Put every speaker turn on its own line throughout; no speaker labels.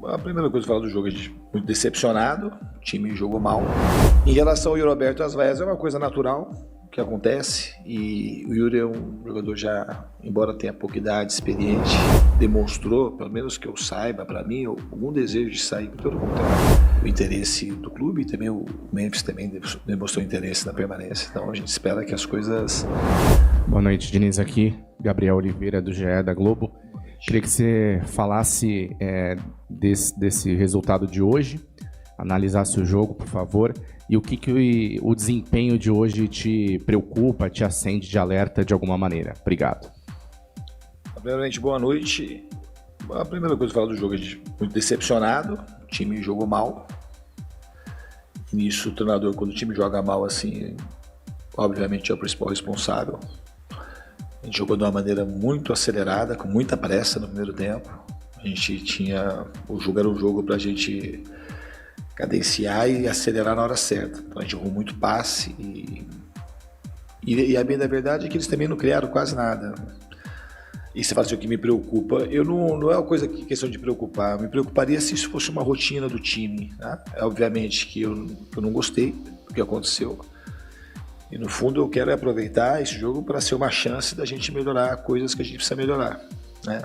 A primeira coisa que eu falo do jogo, a gente muito decepcionado, o time jogou mal. Em relação ao Yuri Alberto Asvaez, é uma coisa natural que acontece, e o Yuri é um jogador já, embora tenha pouca idade, experiente, demonstrou, pelo menos que eu saiba, para mim, algum desejo de sair, pelo contrário, o interesse do clube, e também o Memphis também demonstrou interesse na permanência, então a gente espera que as coisas...
Boa noite, Diniz aqui, Gabriel Oliveira do GE da Globo. Queria que você falasse desse resultado de hoje, analisasse o jogo, por favor, e o que o desempenho de hoje te preocupa, te acende de alerta de alguma maneira. Obrigado.
Primeiramente, boa noite. A primeira coisa que eu falo do jogo, a gente muito decepcionado, o time jogou mal. E nisso, o treinador, quando o time joga mal assim, obviamente é o principal responsável. A gente jogou de uma maneira muito acelerada, com muita pressa no primeiro tempo. A gente tinha... O jogo era um jogo para a gente cadenciar e acelerar na hora certa. Então a gente jogou muito passe e a bem da verdade é que eles também não criaram quase nada. E você fala assim, o que me preocupa, não é uma coisa que questão de preocupar, eu me preocuparia se isso fosse uma rotina do time. Né? Obviamente que eu não gostei do que aconteceu. E no fundo eu quero aproveitar esse jogo para ser uma chance da gente melhorar coisas que a gente precisa melhorar. Né?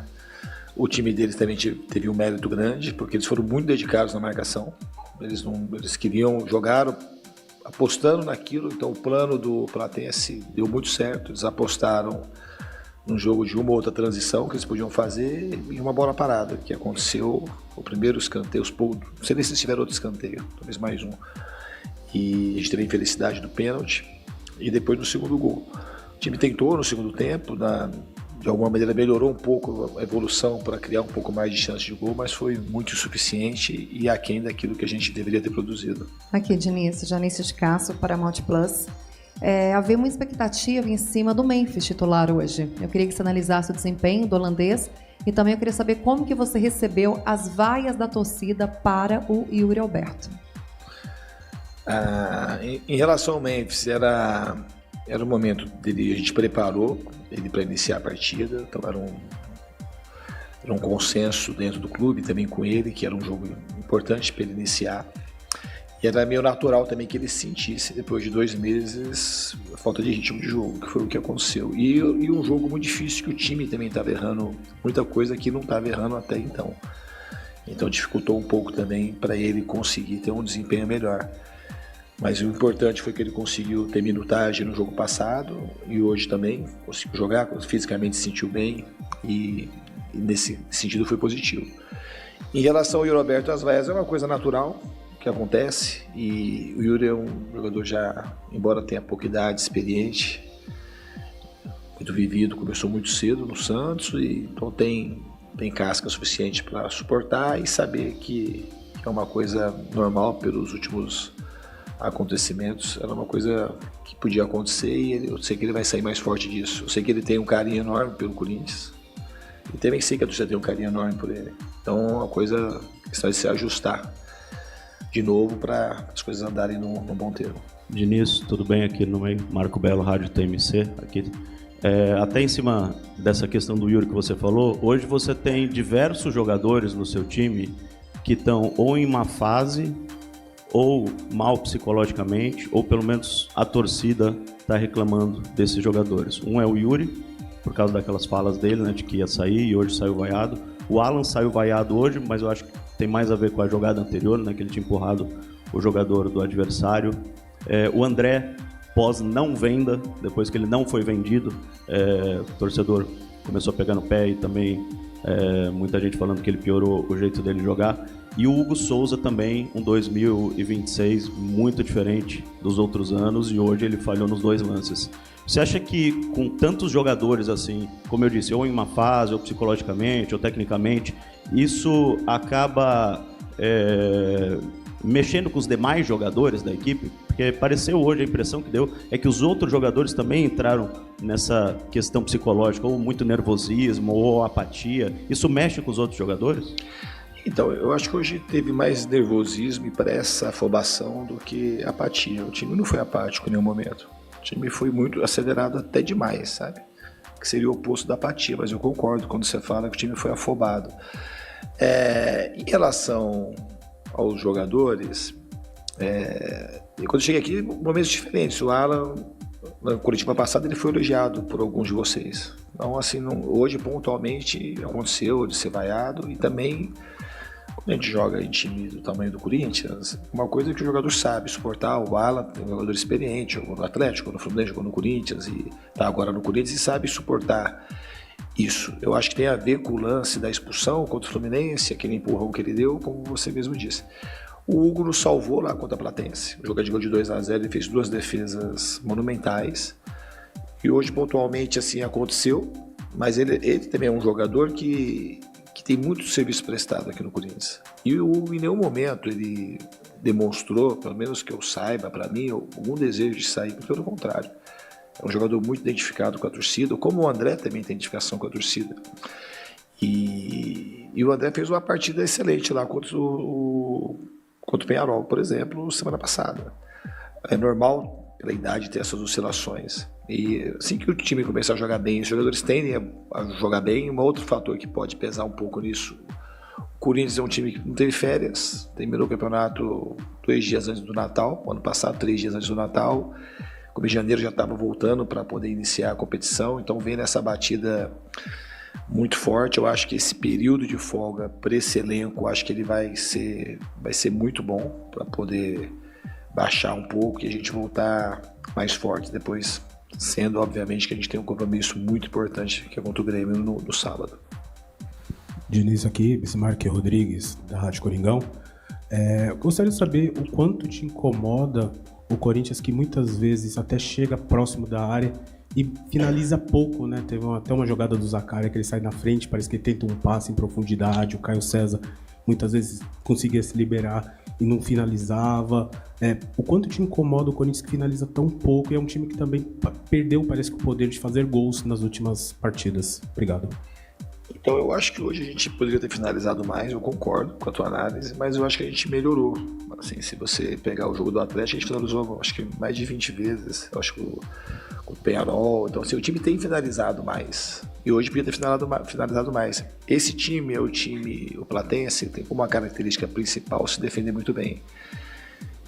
O time deles também teve um mérito grande, porque eles foram muito dedicados na marcação. Eles queriam jogar apostando naquilo, então o plano do Platense deu muito certo. Eles apostaram num jogo de uma ou outra transição que eles podiam fazer e uma bola parada, que aconteceu o primeiro escanteio, não sei nem se tiveram outro escanteio, talvez mais um. E a gente teve a infelicidade do pênalti e depois no segundo gol. O time tentou no segundo tempo, de alguma maneira melhorou um pouco a evolução para criar um pouco mais de chance de gol, mas foi muito insuficiente e aquém daquilo que a gente deveria ter produzido.
Aqui, Diniz, Janice de Castro, Paramount Plus. Havia uma expectativa em cima do Memphis titular hoje. Eu queria que você analisasse o desempenho do holandês e também eu queria saber como que você recebeu as vaias da torcida para o Yuri Alberto.
Em relação ao Memphis, era o momento dele, a gente preparou ele para iniciar a partida, então era um consenso dentro do clube também com ele, que era um jogo importante para ele iniciar. E era meio natural também que ele sentisse, depois de 2 meses, a falta de ritmo de jogo, que foi o que aconteceu. E um jogo muito difícil, que o time também estava errando muita coisa que não estava errando até então. Então dificultou um pouco também para ele conseguir ter um desempenho melhor. Mas o importante foi que ele conseguiu ter minutagem no jogo passado e hoje também conseguiu jogar, fisicamente se sentiu bem e nesse sentido foi positivo. Em relação ao Yuri Alberto Asvaez, é uma coisa natural que acontece e o Yuri é um jogador já, embora tenha pouca idade, experiente, muito vivido, começou muito cedo no Santos e então tem casca suficiente para suportar e saber que é uma coisa normal pelos últimos acontecimentos, era uma coisa que podia acontecer e eu sei que ele vai sair mais forte disso. Eu sei que ele tem um carinho enorme pelo Corinthians e também sei que a torcida tem um carinho enorme por ele. Então é uma coisa que vai se ajustar de novo para as coisas andarem no bom termo.
Diniz, tudo bem aqui no meio? Marco Belo, Rádio TMC, aqui. Até em cima dessa questão do Yuri que você falou, hoje você tem diversos jogadores no seu time que estão ou em má fase ou mal psicologicamente, ou pelo menos a torcida está reclamando desses jogadores. Um é o Yuri, por causa daquelas falas dele, né, de que ia sair e hoje saiu vaiado. O Alan saiu vaiado hoje, mas eu acho que tem mais a ver com a jogada anterior, né, que ele tinha empurrado o jogador do adversário. O André, pós não venda, depois que ele não foi vendido, o torcedor começou a pegar no pé e também muita gente falando que ele piorou o jeito dele jogar. E o Hugo Souza também, um 2026 muito diferente dos outros anos e hoje ele falhou nos 2 lances. Você acha que com tantos jogadores assim, como eu disse, ou em uma fase, ou psicologicamente, ou tecnicamente, isso acaba mexendo com os demais jogadores da equipe? Porque pareceu hoje, a impressão que deu é que os outros jogadores também entraram nessa questão psicológica, ou muito nervosismo, ou apatia. Isso mexe com os outros jogadores?
Então, eu acho que hoje teve mais nervosismo e pressa, afobação do que apatia. O time não foi apático em nenhum momento. O time foi muito acelerado até demais, sabe? Que seria o oposto da apatia, mas eu concordo quando você fala que o time foi afobado. Em relação aos jogadores, quando eu cheguei aqui, momentos diferentes. O Alan, na Curitiba passada, ele foi elogiado por alguns de vocês. Então, assim, hoje, pontualmente, aconteceu de ser vaiado. E também, quando a gente joga em time do tamanho do Corinthians, uma coisa que o jogador sabe suportar. O Alan é um jogador experiente, jogou no Atlético, jogou no Fluminense, jogou no Corinthians e está agora no Corinthians e sabe suportar isso. Eu acho que tem a ver com o lance da expulsão contra o Fluminense, aquele empurrão que ele deu, como você mesmo disse. O Hugo nos salvou lá contra a Platense. O jogo de gol de 2-0, ele fez 2 defesas monumentais. E hoje, pontualmente, assim, aconteceu. Mas ele também é um jogador que tem muito serviço prestado aqui no Corinthians. E o Hugo, em nenhum momento, ele demonstrou, pelo menos que eu saiba, para mim, algum desejo de sair. Pelo contrário. É um jogador muito identificado com a torcida, como o André também tem identificação com a torcida. E o André fez uma partida excelente lá contra o Peñarol, por exemplo, semana passada. É normal, pela idade, ter essas oscilações. E assim que o time começar a jogar bem, os jogadores tendem a jogar bem. Um outro fator que pode pesar um pouco nisso, o Corinthians é um time que não teve férias, terminou o campeonato 2 dias antes do Natal, ano passado 3 dias antes do Natal. Como em janeiro já estava voltando para poder iniciar a competição, então vem nessa batida muito forte. Eu acho que esse período de folga para esse elenco, acho que ele vai ser muito bom para poder baixar um pouco e a gente voltar mais forte depois, sendo obviamente que a gente tem um compromisso muito importante que é contra o Grêmio no sábado.
Diniz aqui, Bismarck Rodrigues, da Rádio Coringão. Gostaria de saber o quanto te incomoda o Corinthians, que muitas vezes até chega próximo da área e finaliza pouco, né? Teve até uma jogada do Zaccaria que ele sai na frente, parece que ele tenta um passe em profundidade. O Caio César muitas vezes conseguia se liberar e não finalizava. O quanto te incomoda o Corinthians, que finaliza tão pouco, e é um time que também perdeu, parece que, o poder de fazer gols nas últimas partidas. Obrigado.
Então eu acho que hoje a gente poderia ter finalizado mais, eu concordo com a tua análise, mas eu acho que a gente melhorou. Assim, se você pegar o jogo do Atlético, a gente finalizou acho que mais de 20 vezes, eu acho que com o Peñarol. Então assim, o time tem finalizado mais, e hoje podia ter finalizado mais. Esse time é o Platense, tem como uma característica principal se defender muito bem.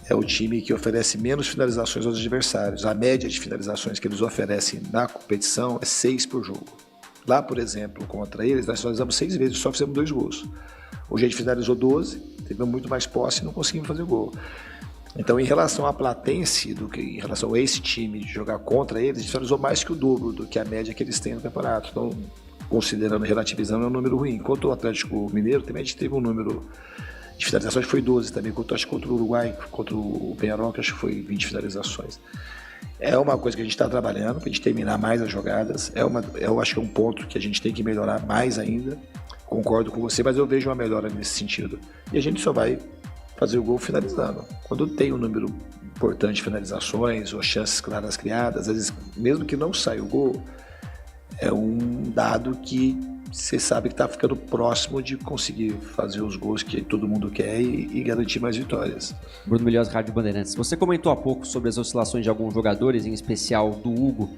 É o time que oferece menos finalizações aos adversários. A média de finalizações que eles oferecem na competição é 6 por jogo. Lá, por exemplo, contra eles, nós finalizamos 6 vezes, só fizemos 2 gols. Hoje a gente finalizou 12, teve muito mais posse e não conseguimos fazer gol. Então, em relação à Platense, do que em relação a esse time de jogar contra eles, a gente finalizou mais que o dobro do que a média que eles têm no campeonato. Então, considerando, relativizando, é um número ruim. Enquanto o Atlético Mineiro, também a gente teve um número de finalizações, foi 12 também, acho que contra o Uruguai, contra o Peñarol, que acho que foi 20 finalizações. É uma coisa que a gente está trabalhando, para a gente terminar mais as jogadas. Eu acho que é um ponto que a gente tem que melhorar mais ainda. Concordo com você, mas eu vejo uma melhora nesse sentido. E a gente só vai fazer o gol finalizando. Quando tem um número importante de finalizações ou chances claras criadas, às vezes, mesmo que não saia o gol, é um dado que você sabe que está ficando próximo de conseguir fazer os gols que todo mundo quer e garantir mais vitórias.
Bruno Milhões, Rádio Bandeirantes. Você comentou há pouco sobre as oscilações de alguns jogadores, em especial do Hugo.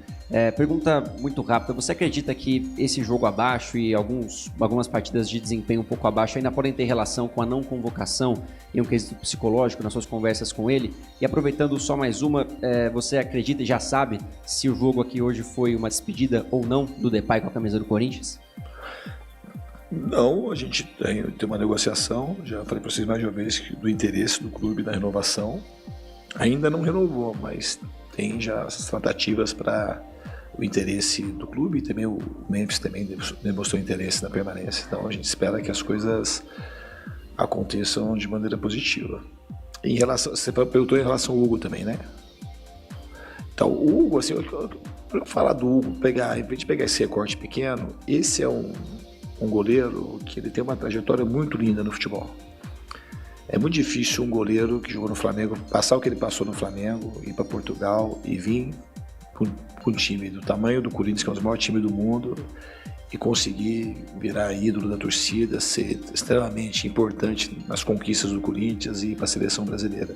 Pergunta muito rápida, você acredita que esse jogo abaixo e algumas partidas de desempenho um pouco abaixo ainda podem ter relação com a não convocação em um quesito psicológico nas suas conversas com ele? E aproveitando só mais uma, você acredita e já sabe se o jogo aqui hoje foi uma despedida ou não do Depay com a camisa do Corinthians?
Não, a gente tem uma negociação, já falei para vocês mais de uma vez, do interesse do clube na renovação. Ainda não renovou, mas tem já essas tratativas para o interesse do clube, e também o Memphis também demonstrou interesse na permanência. Então a gente espera que as coisas aconteçam de maneira positiva. Em relação, você perguntou em relação ao Hugo também, né? Então o Hugo, assim, para eu falar do Hugo, em vez de pegar esse recorte pequeno, esse é um goleiro que ele tem uma trajetória muito linda no futebol. É muito difícil um goleiro que jogou no Flamengo passar o que ele passou no Flamengo, ir para Portugal e vir para um time do tamanho do Corinthians, que é um dos maiores times do mundo, e conseguir virar ídolo da torcida, ser extremamente importante nas conquistas do Corinthians e para a seleção brasileira.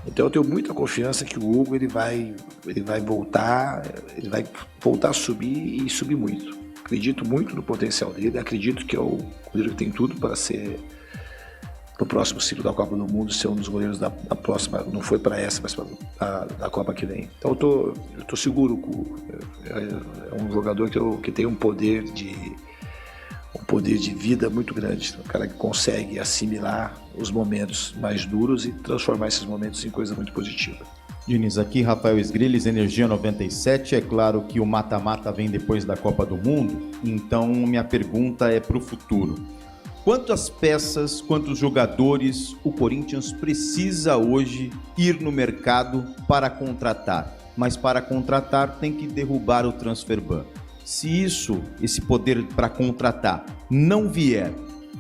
Então eu tenho muita confiança que o Hugo ele vai voltar a subir e subir muito. acredito muito no potencial dele, acredito que é o goleiro que tem tudo para ser, no próximo ciclo da Copa do Mundo, ser um dos goleiros da próxima, não foi para essa, mas da Copa que vem. Então eu tô seguro que é um jogador que tem um poder de vida muito grande, um cara que consegue assimilar os momentos mais duros e transformar esses momentos em coisa muito positiva.
Diniz, aqui Rafael Esgrilles, Energia 97. É claro que o mata-mata vem depois da Copa do Mundo, então minha pergunta é para o futuro. Quantas peças, quantos jogadores o Corinthians precisa hoje ir no mercado para contratar? Mas para contratar tem que derrubar o transfer ban. Se esse poder para contratar não vier,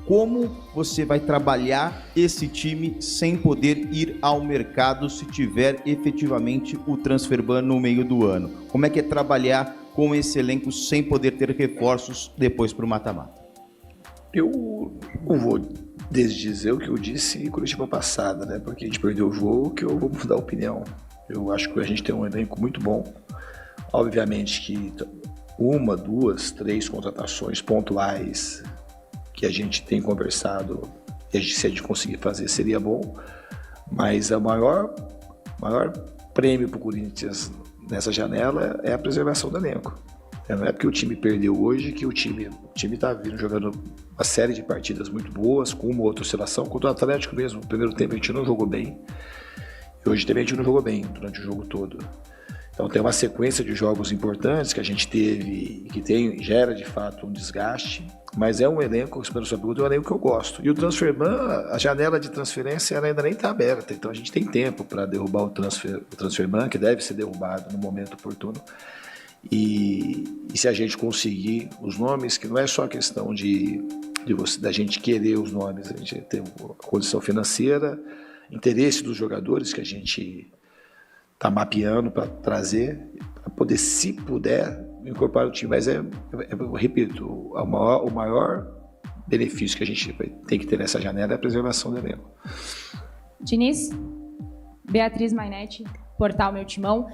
como você vai trabalhar esse time sem poder ir ao mercado se tiver efetivamente o transfer ban no meio do ano? Como é que é trabalhar com esse elenco sem poder ter reforços depois para o mata-mata?
Eu não vou desdizer o que eu disse em Curitiba passada, né? Porque a gente perdeu o jogo, que eu vou mudar a opinião. Eu acho que a gente tem um elenco muito bom. Obviamente que 1, 2, 3 contratações pontuais que a gente tem conversado, e se a gente conseguir fazer seria bom, mas o maior prêmio para o Corinthians nessa janela é a preservação do elenco. Não é porque o time perdeu hoje que o time está vindo jogando uma série de partidas muito boas, com uma ou outra oscilação. Contra o Atlético mesmo, no primeiro tempo a gente não jogou bem, e hoje também a gente não jogou bem durante o jogo todo. Então tem uma sequência de jogos importantes que a gente teve, que gera de fato um desgaste, mas é um elenco, respondendo a sua pergunta, é um elenco que eu gosto. E o transfer ban, a janela de transferência ela ainda nem está aberta, então a gente tem tempo para derrubar o transfer ban, que deve ser derrubado no momento oportuno. E se a gente conseguir os nomes, que não é só a questão da gente querer os nomes, a gente tem a condição financeira, interesse dos jogadores que a gente está mapeando para trazer, para poder, se puder, incorporar o time. Mas eu repito, o maior benefício que a gente tem que ter nessa janela é a preservação do elenco.
Diniz, Beatriz Mainetti, Portal Meu Timão.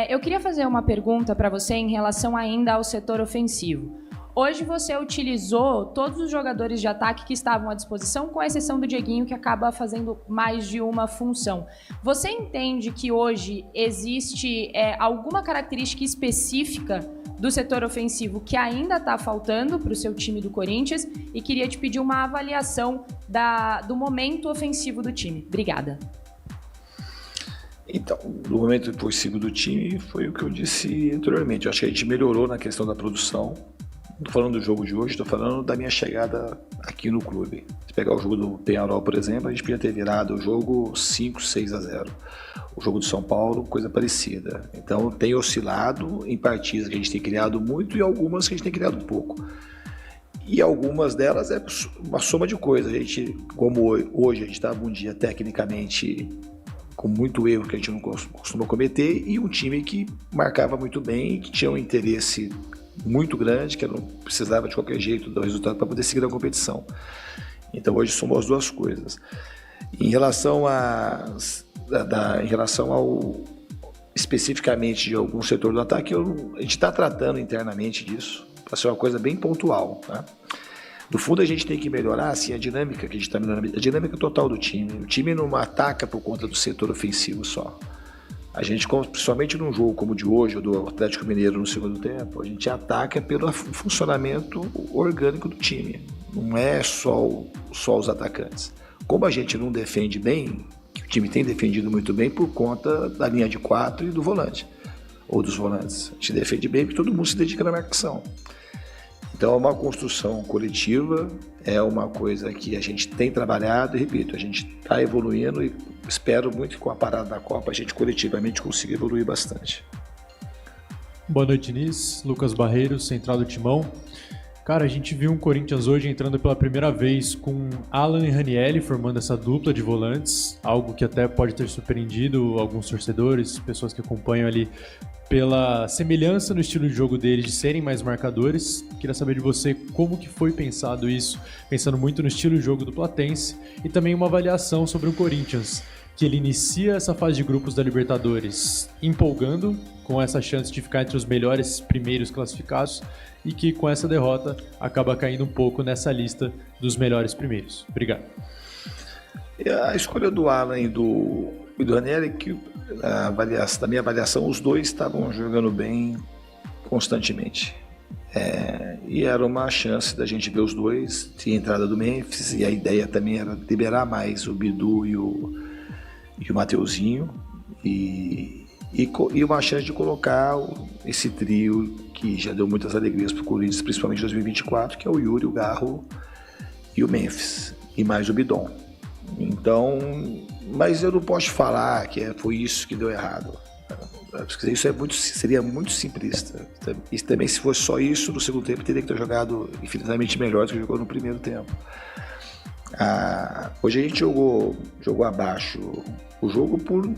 Eu queria fazer uma pergunta para você em relação ainda ao setor ofensivo. Hoje você utilizou todos os jogadores de ataque que estavam à disposição, com exceção do Dieguinho, que acaba fazendo mais de uma função. Você entende que hoje existe alguma característica específica do setor ofensivo que ainda está faltando para o seu time do Corinthians? E queria te pedir uma avaliação do momento ofensivo do time. Obrigada.
Então, no momento ofensivo do time foi o que eu disse anteriormente. Eu acho que a gente melhorou na questão da produção. Não estou falando do jogo de hoje, estou falando da minha chegada aqui no clube. Se pegar o jogo do Peñarol, por exemplo, a gente podia ter virado o jogo 5-6-0. O jogo do São Paulo, coisa parecida. Então tem oscilado em partidas que a gente tem criado muito e algumas que a gente tem criado pouco. E algumas delas é uma soma de coisas. A gente, como hoje a gente estava um dia tecnicamente com muito erro que a gente não costuma cometer, e um time que marcava muito bem, que tinha um interesse muito grande, que não precisava de qualquer jeito do resultado para poder seguir a competição. Então hoje somos as duas coisas. Em relação ao especificamente de algum setor do ataque, a gente está tratando internamente disso, para ser uma coisa bem pontual, tá? No fundo a gente tem que melhorar assim, a dinâmica que a gente está melhorando, a dinâmica total do time. O time não ataca por conta do setor ofensivo só. A gente, principalmente num jogo como o de hoje, ou do Atlético Mineiro no segundo tempo, a gente ataca pelo funcionamento orgânico do time. Não é só os atacantes. Como a gente não defende bem, o time tem defendido muito bem por conta da linha de 4 e do volante, ou dos volantes. A gente defende bem porque todo mundo se dedica na marcação. Então é uma construção coletiva, é uma coisa que a gente tem trabalhado e, repito, a gente está evoluindo e espero muito que com a parada da Copa a gente coletivamente consiga evoluir bastante.
Boa noite, Diniz. Lucas Barreiros, Central do Timão. Cara, a gente viu um Corinthians hoje entrando pela primeira vez com Alan e Ranieri formando essa dupla de volantes, algo que até pode ter surpreendido alguns torcedores, pessoas que acompanham ali, pela semelhança no estilo de jogo deles de serem mais marcadores. Queria saber de você como que foi pensado isso, pensando muito no estilo de jogo do Platense, e também uma avaliação sobre o Corinthians, que ele inicia essa fase de grupos da Libertadores empolgando, com essa chance de ficar entre os melhores primeiros classificados, e que com essa derrota acaba caindo um pouco nessa lista dos melhores primeiros? Obrigado.
A escolha do Alan e do Ranieri, que da minha avaliação, os dois estavam jogando bem constantemente. E era uma chance da gente ver os dois. Tinha a entrada do Memphis e a ideia também era liberar mais o Bidu e o Mateuzinho e uma chance de colocar esse trio que já deu muitas alegrias para o Corinthians, principalmente em 2024, que é o Yuri, o Garro e o Memphis, e mais o Bidon. Então, mas eu não posso falar que foi isso que deu errado. Isso seria muito simplista. E também, se fosse só isso, no segundo tempo teria que ter jogado infinitamente melhor do que jogou no primeiro tempo. Hoje a gente jogou abaixo o jogo por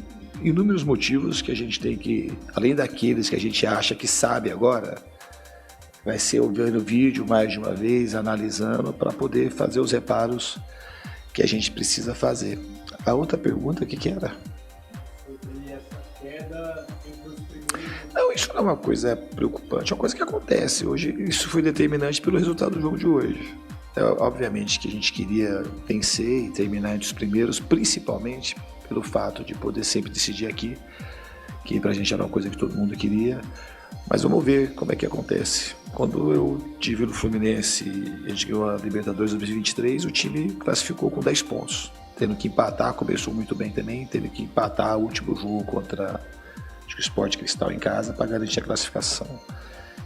inúmeros motivos que a gente tem que, além daqueles que a gente acha que sabe agora, vai ser vendo o vídeo mais de uma vez, analisando, para poder fazer os reparos que a gente precisa fazer. A outra pergunta, o que era?
Sobre essa queda entre os primeiros...
Não, isso não é uma coisa preocupante, é uma coisa que acontece. Hoje, isso foi determinante pelo resultado do jogo de hoje. Obviamente que a gente queria vencer e terminar entre os primeiros, principalmente pelo fato de poder sempre decidir aqui, que pra gente era uma coisa que todo mundo queria. Mas vamos ver como é que acontece. Quando eu tive no Fluminense e a gente ganhou a Libertadores 2023, o time classificou com 10 pontos. Tendo que empatar, começou muito bem também, tendo que empatar o último jogo contra o Sport Cristal em casa para garantir a classificação.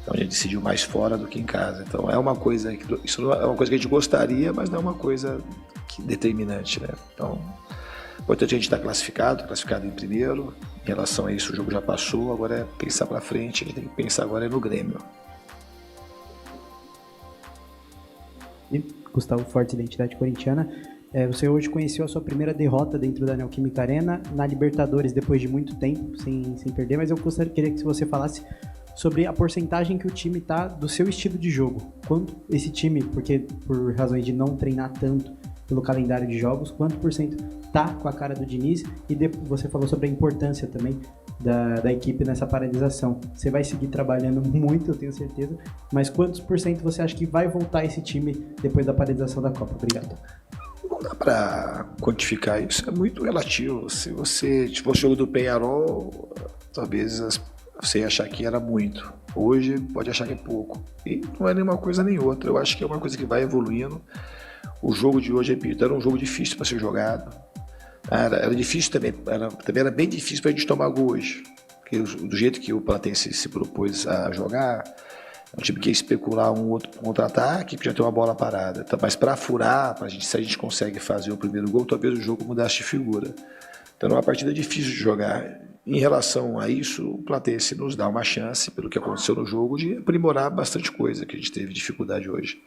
Então a gente decidiu mais fora do que em casa. Então é uma coisa que isso não é uma coisa que a gente gostaria, mas não é uma coisa determinante, né? Então, o importante é a gente estar classificado em primeiro. Em relação a isso, o jogo já passou, agora é pensar para frente. A gente tem que pensar agora no Grêmio.
Gustavo Forte, Identidade Corintiana. Você hoje conheceu a sua primeira derrota dentro da Neoquímica Arena na Libertadores, depois de muito tempo, sem perder, mas eu queria que você falasse sobre a porcentagem que o time está do seu estilo de jogo. Quanto esse time, porque por razões de não treinar tanto pelo calendário de jogos, quanto por cento tá com a cara do Diniz? E você falou sobre a importância também da equipe nessa paralisação. Você vai seguir trabalhando muito, eu tenho certeza, mas quantos por cento você acha que vai voltar esse time depois da paralisação da Copa? Obrigado.
Não dá para quantificar isso, é muito relativo. Se você fosse o jogo do Peñarol, talvez você ia achar que era muito. Hoje pode achar que é pouco. E não é nenhuma coisa nem outra. Eu acho que é uma coisa que vai evoluindo. O jogo de hoje, repito, era um jogo difícil para ser jogado. Era difícil também, também era bem difícil para a gente tomar gol hoje. Porque do jeito que o Platense se propôs a jogar, é um time que ia especular um outro contra-ataque, que já tem uma bola parada. Então, mas para furar, se a gente consegue fazer o primeiro gol, talvez o jogo mudasse de figura. Então é uma partida difícil de jogar. Em relação a isso, o Platense nos dá uma chance, pelo que aconteceu no jogo, de aprimorar bastante coisa que a gente teve dificuldade hoje.